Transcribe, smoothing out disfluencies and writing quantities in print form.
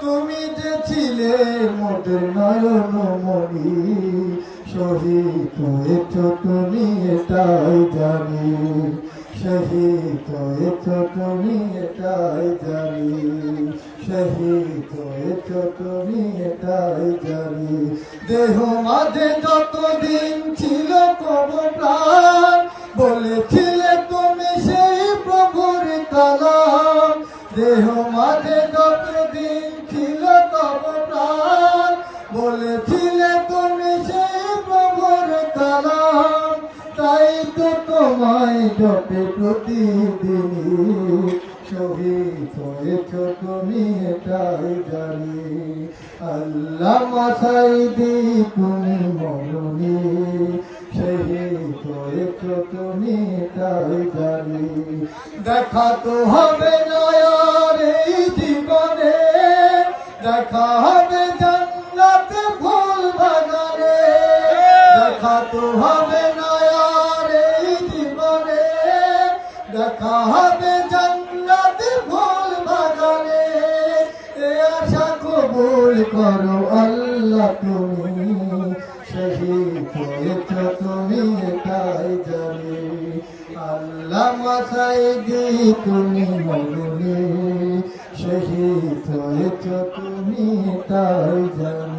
তুমি যে ছিলে মোদের নয়ন মনি, শহীদ হয়েছ তুমি এটাই জানি, শহীদ হয়েছ তুমি এটাই জানি, শহীদ হয়েছ তুমি এটাই জানি। দেহ মাঝে যতদিন ছিল কবর প্রাণ, বলেছিলে তুমি সেই প্রভুর কালাম। দেহ মাঝে যতদিন ছিল কবর প্রাণ, বলেছিলে তুমি সেই প্রভুর কালাম। তাই তো তোমায় জপে প্রতিদিনই, শহীদ হয়েছ তুমি এটাই জানি। আল্লামা সাঈদী তুমি মরণী, শহীদ হয়েছ তুমি এটাই জানি। দেখা তো হবে না আর এই জীবনে, দেখা হবে জান্নাতে ফুল বাগানে। দেখা তো হবে না আর এই জীবনে, দেখা হবে জান্নাতে ফুল বাগানে। এ আশা কবুল করো আল্লাহ তুমি, শহীদ হয়েছ তুমি এটাই জানি। আল্লামা সাঈদী তুমি মরণী, শহীদ হয়েছ তুমি এটাই জানি।